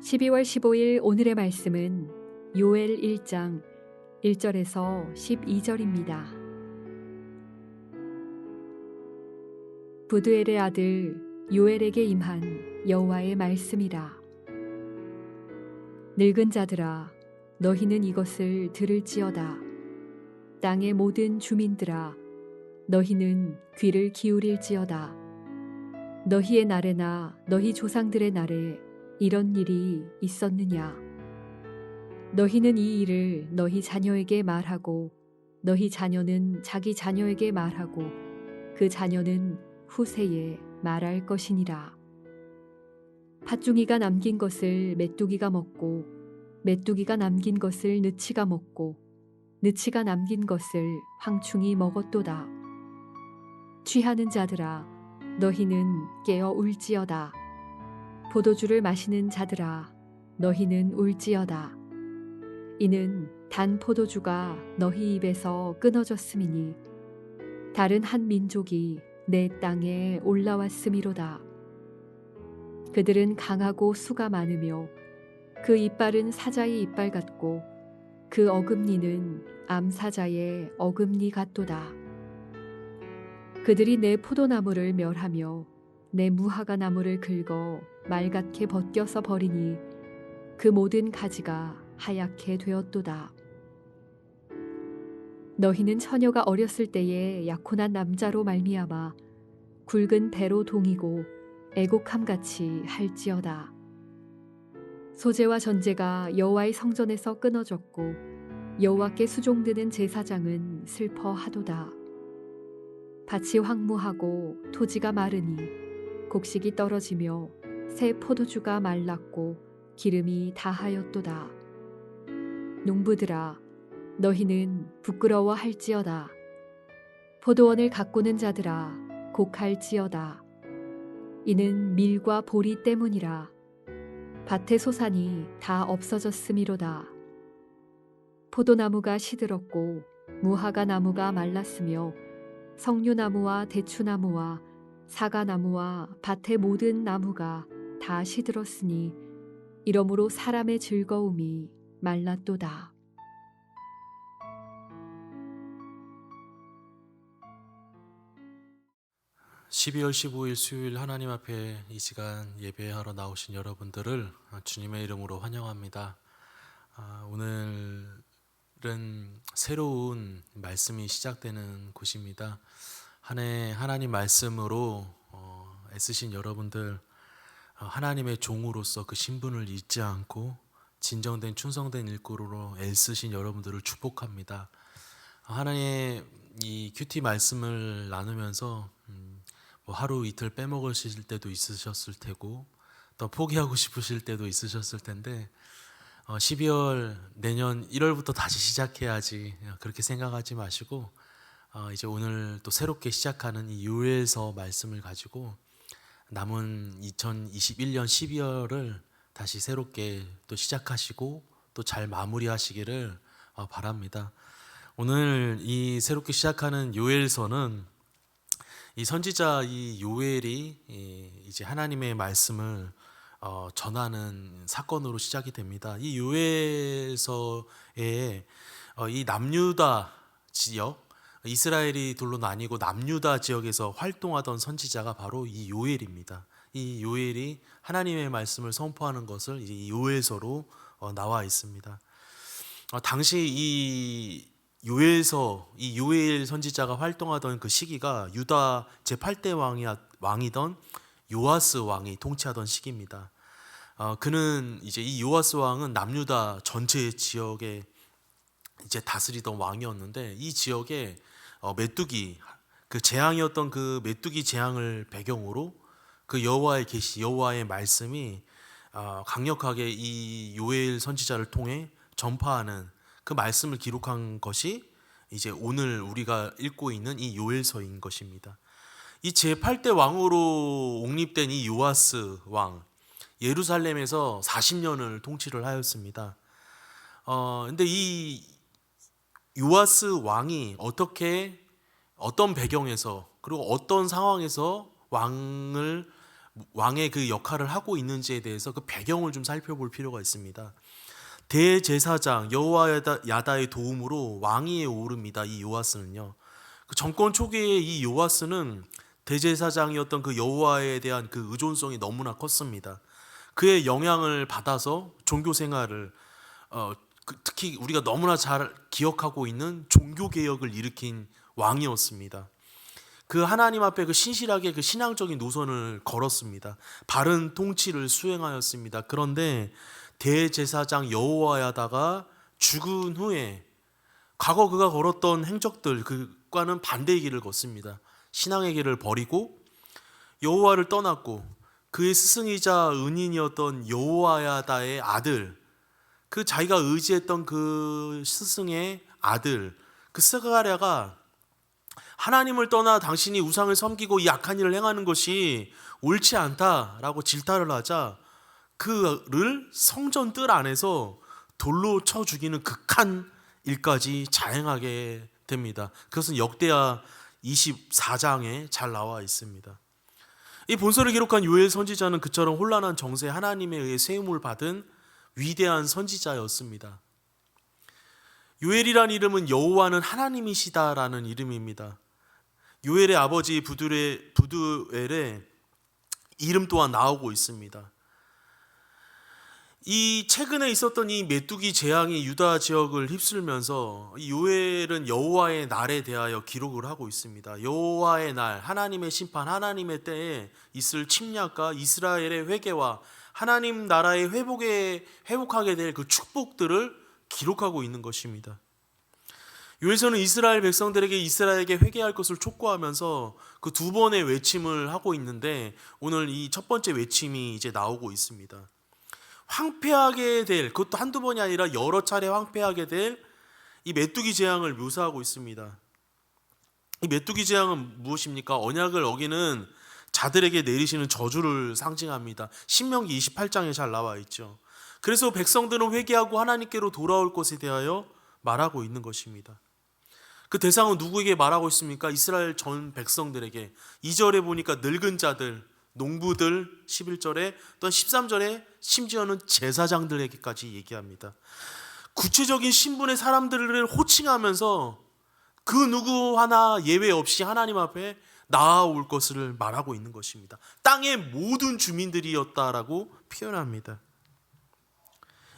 (12월 15일) 오늘의 말씀은 요엘 1장 1절에서 12절입니다. 부드엘의 아들 요엘에게 임한 여호와의 말씀이라. 늙은 자들아, 너희는 이것을 들을지어다. 땅의 모든 주민들아, 너희는 귀를 기울일지어다. 너희의 날에나 너희 조상들의 날에 이런 일이 있었느냐? 너희는 이 일을 너희 자녀에게 말하고 너희 자녀는 자기 자녀에게 말하고 그 자녀는 후세에 말할 것이니라. 팥중이가 남긴 것을 메뚜기가 먹고 메뚜기가 남긴 것을 느치가 먹고 느치가 남긴 것을 황충이 먹었도다. 취하는 자들아, 너희는 깨어 울지어다. 포도주를 마시는 자들아, 너희는 울지어다. 이는 단 포도주가 너희 입에서 끊어졌음이니 다른 한 민족이 내 땅에 올라왔음이로다. 그들은 강하고 수가 많으며 그 이빨은 사자의 이빨 같고 그 어금니는 암사자의 어금니 같도다. 그들이 내 포도나무를 멸하며 내 무화과 나무를 긁어 말갛게 벗겨서 버리니 그 모든 가지가 하얗게 되었도다. 너희는 처녀가 어렸을 때에 약혼한 남자로 말미암아 굵은 배로 동이고 애곡함같이 할지어다. 소제와 전제가 여호와의 성전에서 끊어졌고 여호와께 수종드는 제사장은 슬퍼하도다. 밭이 황무하고 토지가 마르니 곡식이 떨어지며 새 포도주가 말랐고 기름이 다하였도다. 농부들아, 너희는 부끄러워할지어다. 포도원을 가꾸는 자들아, 곡할지어다. 이는 밀과 보리 때문이라. 밭의 소산이 다 없어졌음이로다. 포도나무가 시들었고 무화과 나무가 말랐으며 석류나무와 대추나무와 사과나무와 밭의 모든 나무가 다 시들었으니 이러므로 사람의 즐거움이 말랐도다. (12월 15일) 수요일 하나님 앞에 이 시간 예배하러 나오신 여러분들을 주님의 이름으로 환영합니다. 오늘은 새로운 말씀이 시작되는 곳입니다. 한 해 하나님 말씀으로 애쓰신 여러분들, 하나님의 종으로서 그 신분을 잊지 않고 진정된 충성된 일꾼으로 애쓰신 여러분들을 축복합니다. 하나님의 이 큐티 말씀을 나누면서 하루 이틀 빼먹으실 때도 있으셨을 테고 또 포기하고 싶으실 때도 있으셨을 텐데 12월 내년 1월부터 다시 시작해야지 그렇게 생각하지 마시고 이제 오늘 또 새롭게 시작하는 이 요엘서 말씀을 가지고 남은 2021년 12월을 다시 새롭게 또 시작하시고 또 잘 마무리하시기를 바랍니다. 오늘 이 새롭게 시작하는 요엘서는 이 선지자 이 요엘이 이제 하나님의 말씀을 전하는 사건으로 시작이 됩니다. 이 요엘서에 이 남유다 지역, 이스라엘이 둘로 나뉘고 남유다 지역에서 활동하던 선지자가 바로 이 요엘입니다. 이 요엘이 하나님의 말씀을 선포하는 것을 이 요엘서로 나와 있습니다. 당시 이 요엘 선지자가 활동하던 그 시기가 유다 제8대 왕이던 요아스 왕이 통치하던 시기입니다. 그는 이제 이 요아스 왕은 남유다 전체 지역에 이제 다스리던 왕이었는데, 이 지역에 메뚜기, 그 재앙이었던 그 메뚜기 재앙을 배경으로 그 여호와의 계시, 여호와의 말씀이 강력하게 이 요엘 선지자를 통해 전파하는 그 말씀을 기록한 것이 이제 오늘 우리가 읽고 있는 이 요엘서인 것입니다. 이 제8대 왕으로 옹립된 이 요아스 왕, 예루살렘에서 40년을 통치를 하였습니다. 근데 이 요아스 왕이 어떤 배경에서 그리고 어떤 상황에서 왕의 그 역할을 하고 있는지에 대해서 그 배경을 좀 살펴볼 필요가 있습니다. 대제사장 여호야다의 도움으로 왕위에 오릅니다. 이 요아스는요. 그 정권 초기에 이 요아스는 대제사장이었던 그 여호와에 대한 그 의존성이 너무나 컸습니다. 그의 영향을 받아서 종교 생활을 특히 우리가 너무나 잘 기억하고 있는 종교 개혁을 일으킨 왕이었습니다. 그 하나님 앞에 그 신실하게 그 신앙적인 노선을 걸었습니다. 바른 통치를 수행하였습니다. 그런데 대제사장 여호야다가 죽은 후에 과거 그가 걸었던 행적들 그과는 반대의 길을 걷습니다. 신앙의 길을 버리고 여호와를 떠났고, 그의 스승이자 은인이었던 여호야다의 아들, 그 자기가 의지했던 그 스승의 아들, 그 스가랴가 하나님을 떠나 당신이 우상을 섬기고 이 악한 일을 행하는 것이 옳지 않다라고 질타를 하자 그를 성전 뜰 안에서 돌로 쳐 죽이는 극한 일까지 자행하게 됩니다. 그것은 역대하 24장에 잘 나와 있습니다. 이 본서를 기록한 요엘 선지자는 그처럼 혼란한 정세에 하나님에 의해 세움을 받은 위대한 선지자였습니다. 요엘이란 이름은 여호와는 하나님이시다라는 이름입니다. 요엘의 아버지 부두엘의 이름 또한 나오고 있습니다. 이 최근에 있었던 이 메뚜기 재앙이 유다 지역을 휩쓸면서 이 요엘은 여호와의 날에 대하여 기록을 하고 있습니다. 여호와의 날, 하나님의 심판, 하나님의 때에 있을 침략과 이스라엘의 회개와 하나님 나라의 회복하게 될 그 축복들을 기록하고 있는 것입니다. 요엘서는 이스라엘 백성들에게 이스라엘에게 회개할 것을 촉구하면서 그 두 번의 외침을 하고 있는데, 오늘 이 첫 번째 외침이 이제 나오고 있습니다. 황폐하게 될, 그것도 한두 번이 아니라 여러 차례 황폐하게 될 이 메뚜기 재앙을 묘사하고 있습니다. 이 메뚜기 재앙은 무엇입니까? 언약을 어기는 자들에게 내리시는 저주를 상징합니다. 신명기 28장에 잘 나와 있죠. 그래서 백성들은 회개하고 하나님께로 돌아올 것에 대하여 말하고 있는 것입니다. 그 대상은 누구에게 말하고 있습니까? 이스라엘 전 백성들에게. 2절에 보니까 늙은 자들, 농부들, 11절에 또한 13절에 심지어는 제사장들에게까지 얘기합니다. 구체적인 신분의 사람들을 호칭하면서 그 누구 하나 예외 없이 하나님 앞에 나아올 것을 말하고 있는 것입니다. 땅의 모든 주민들이었다라고 표현합니다.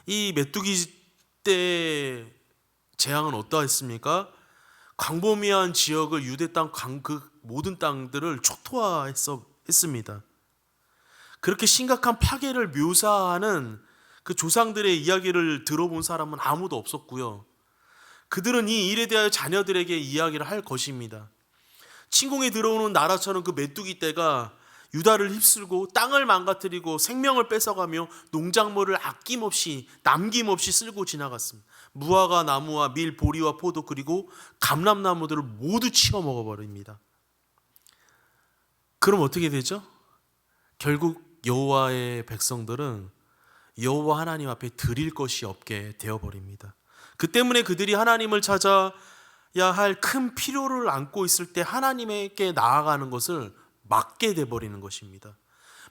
이 메뚜기 때 재앙은 어떠했습니까? 광범위한 지역을 유대 땅 그 모든 땅들을 초토화했습니다. 그렇게 심각한 파괴를 묘사하는 그 조상들의 이야기를 들어본 사람은 아무도 없었고요. 그들은 이 일에 대하여 자녀들에게 이야기를 할 것입니다. 침공에 들어오는 나라처럼 그 메뚜기 떼가 유다를 휩쓸고 땅을 망가뜨리고 생명을 뺏어가며 농작물을 남김없이 쓸고 지나갔습니다. 무화과 나무와 밀, 보리와 포도, 그리고 감람나무들을 모두 치워 먹어버립니다. 그럼 어떻게 되죠? 결국 여호와의 백성들은 여호와 하나님 앞에 드릴 것이 없게 되어버립니다. 그 때문에 그들이 하나님을 찾아야 할 큰 필요를 안고 있을 때 하나님께 나아가는 것을 막게 돼버리는 것입니다.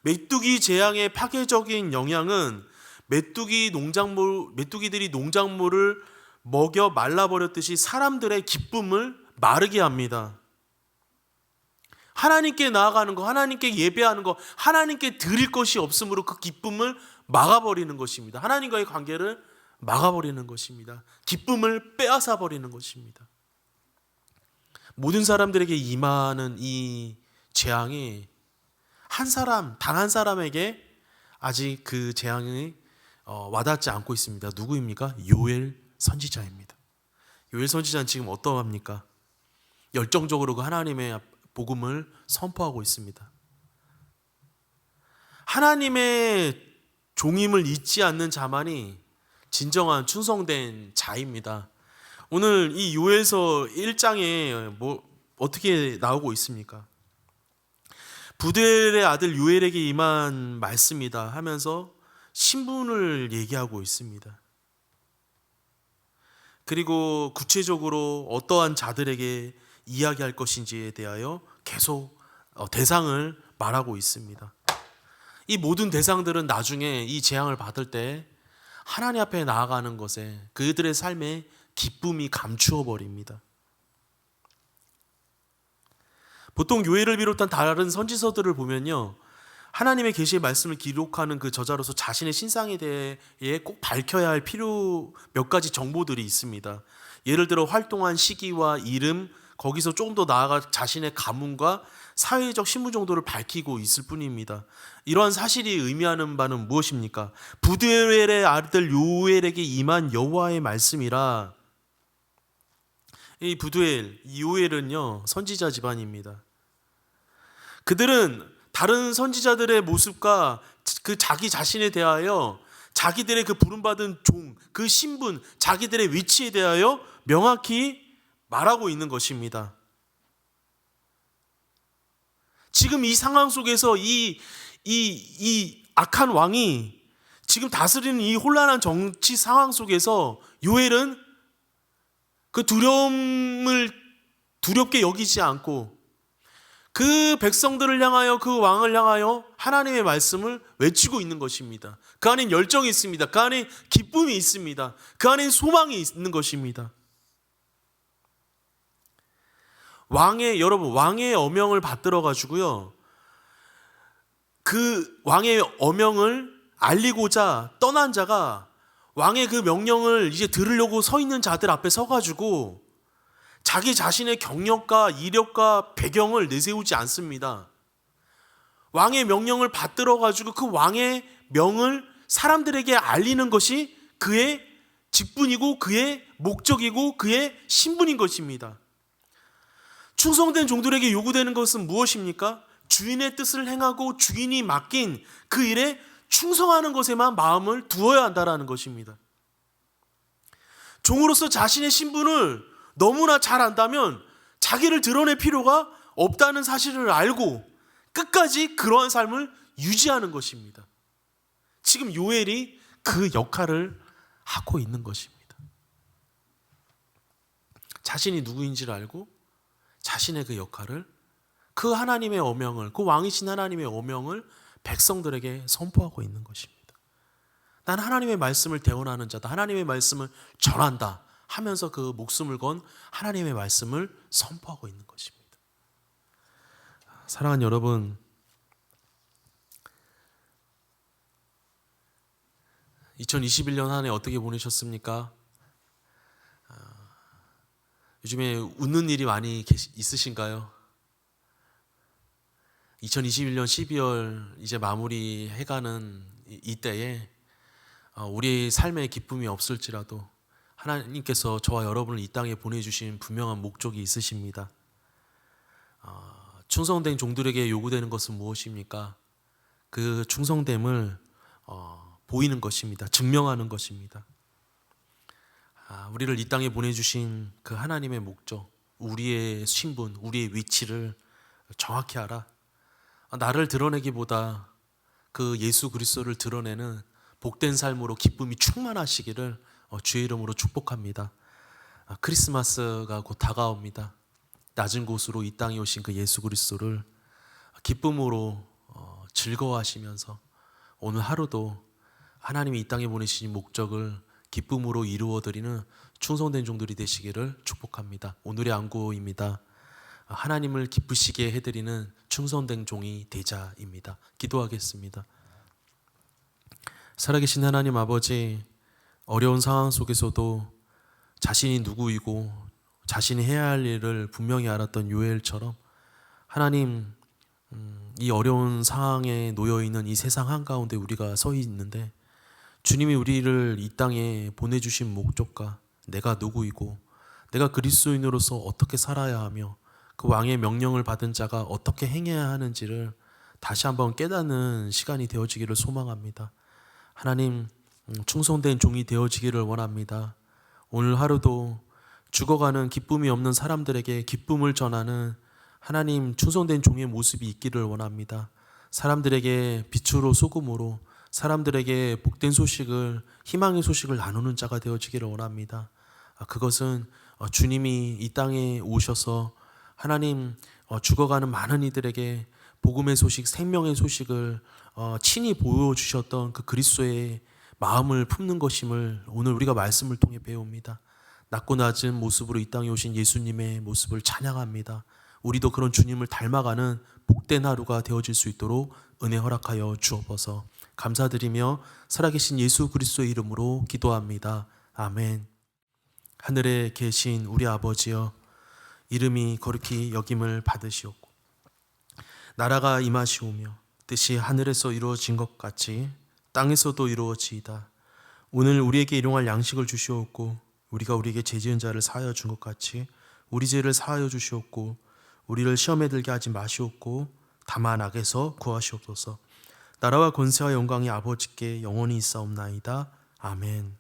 메뚜기 재앙의 파괴적인 영향은 메뚜기들이 농작물을 먹여 말라버렸듯이 사람들의 기쁨을 마르게 합니다. 하나님께 나아가는 거, 하나님께 예배하는 거, 하나님께 드릴 것이 없으므로 그 기쁨을 막아버리는 것입니다. 하나님과의 관계를 막아버리는 것입니다. 기쁨을 빼앗아 버리는 것입니다. 모든 사람들에게 임하는 이 재앙이 단 한 사람에게 아직 그 재앙이 와닿지 않고 있습니다. 누구입니까? 요엘 선지자입니다. 요엘 선지자는 지금 어떠합니까? 열정적으로 그 하나님의 복음을 선포하고 있습니다. 하나님의 종임을 잊지 않는 자만이 진정한 충성된 자입니다. 오늘 이 요엘서 1장에 어떻게 나오고 있습니까? 부두엘의 아들 요엘에게 임한 말씀이다 하면서 신분을 얘기하고 있습니다. 그리고 구체적으로 어떠한 자들에게 이야기할 것인지에 대하여 계속 대상을 말하고 있습니다. 이 모든 대상들은 나중에 이 재앙을 받을 때 하나님 앞에 나아가는 것에 그들의 삶에 기쁨이 감추어 버립니다. 보통 요엘을 비롯한 다른 선지서들을 보면요, 하나님의 계시의 말씀을 기록하는 그 저자로서 자신의 신상에 대해 꼭 밝혀야 할 몇 가지 정보들이 있습니다. 예를 들어 활동한 시기와 이름, 거기서 조금 더 나아가 자신의 가문과 사회적 신분 정도를 밝히고 있을 뿐입니다. 이러한 사실이 의미하는 바는 무엇입니까? 부두엘의 아들 요엘에게 임한 여호와의 말씀이라. 이 부두엘, 요엘은요, 선지자 집안입니다. 그들은 다른 선지자들의 모습과 그 자기 자신에 대하여 자기들의 그 부름받은 종, 그 신분, 자기들의 위치에 대하여 명확히 말하고 있는 것입니다. 지금 이 상황 속에서 이 악한 왕이 지금 다스리는 이 혼란한 정치 상황 속에서 요엘은 그 두렵게 여기지 않고 그 백성들을 향하여, 그 왕을 향하여 하나님의 말씀을 외치고 있는 것입니다. 그 안에 열정이 있습니다. 그 안에 기쁨이 있습니다. 그 안에 소망이 있는 것입니다. 왕의 어명을 받들어 가지고요, 그 왕의 어명을 알리고자 떠난 자가 왕의 그 명령을 이제 들으려고 서 있는 자들 앞에 서 가지고 자기 자신의 경력과 이력과 배경을 내세우지 않습니다. 왕의 명령을 받들어 가지고 그 왕의 명을 사람들에게 알리는 것이 그의 직분이고 그의 목적이고 그의 신분인 것입니다. 충성된 종들에게 요구되는 것은 무엇입니까? 주인의 뜻을 행하고 주인이 맡긴 그 일에 충성하는 것에만 마음을 두어야 한다는 것입니다. 종으로서 자신의 신분을 너무나 잘 안다면 자기를 드러낼 필요가 없다는 사실을 알고 끝까지 그러한 삶을 유지하는 것입니다. 지금 요엘이 그 역할을 하고 있는 것입니다. 자신이 누구인지를 알고 자신의 그 역할을, 그 하나님의 어명을, 그 왕이신 하나님의 어명을 백성들에게 선포하고 있는 것입니다. 난 하나님의 말씀을 대언하는 자다, 하나님의 말씀을 전한다 하면서 그 목숨을 건 하나님의 말씀을 선포하고 있는 것입니다. 사랑하는 여러분, 2021년 한 해 어떻게 보내셨습니까? 요즘에 웃는 일이 많이 있으신가요? 2021년 12월 이제 마무리해가는 이때에 우리 삶에 기쁨이 없을지라도 하나님께서 저와 여러분을 이 땅에 보내주신 분명한 목적이 있으십니다. 충성된 종들에게 요구되는 것은 무엇입니까? 그 충성됨을 보이는 것입니다. 증명하는 것입니다. 우리를 이 땅에 보내주신 그 하나님의 목적, 우리의 신분, 우리의 위치를 정확히 알아. 나를 드러내기보다 그 예수 그리스도를 드러내는 복된 삶으로 기쁨이 충만하시기를 주의 이름으로 축복합니다. 크리스마스가 곧 다가옵니다. 낮은 곳으로 이 땅에 오신 그 예수 그리스도를 기쁨으로 즐거워하시면서 오늘 하루도 하나님이 이 땅에 보내신 목적을 기쁨으로 이루어드리는 충성된 종들이 되시기를 축복합니다. 오늘의 안구입니다. 하나님을 기쁘시게 해드리는 충성된 종이 되자입니다. 기도하겠습니다. 살아계신 하나님 아버지, 어려운 상황 속에서도 자신이 누구이고 자신이 해야 할 일을 분명히 알았던 요엘처럼 하나님, 이 어려운 상황에 놓여있는 이 세상 한가운데 우리가 서 있는데 주님이 우리를 이 땅에 보내주신 목적과 내가 누구이고 내가 그리스도인으로서 어떻게 살아야 하며 그 왕의 명령을 받은 자가 어떻게 행해야 하는지를 다시 한번 깨닫는 시간이 되어지기를 소망합니다. 하나님, 충성된 종이 되어지기를 원합니다. 오늘 하루도 죽어가는 기쁨이 없는 사람들에게 기쁨을 전하는 하나님 충성된 종의 모습이 있기를 원합니다. 사람들에게 빛으로 소금으로 사람들에게 복된 소식을, 희망의 소식을 나누는 자가 되어지기를 원합니다. 그것은 주님이 이 땅에 오셔서 하나님 죽어가는 많은 이들에게 복음의 소식, 생명의 소식을 친히 보여주셨던 그 그리스도의 마음을 품는 것임을 오늘 우리가 말씀을 통해 배웁니다. 낮고 낮은 모습으로 이 땅에 오신 예수님의 모습을 찬양합니다. 우리도 그런 주님을 닮아가는 복된 하루가 되어질 수 있도록 은혜 허락하여 주옵소서. 감사드리며 살아계신 예수 그리스도의 이름으로 기도합니다. 아멘. 하늘에 계신 우리 아버지여, 이름이 거룩히 여김을 받으시옵고 나라가 임하시오며 뜻이 하늘에서 이루어진 것 같이 땅에서도 이루어지이다. 오늘 우리에게 일용할 양식을 주시옵고 우리가 우리에게 죄 지은 자를 사하여 준 것 같이 우리 죄를 사하여 주시옵고 우리를 시험에 들게 하지 마시옵고 다만 악에서 구하시옵소서. 나라와 권세와 영광이 아버지께 영원히 있사옵나이다. 아멘.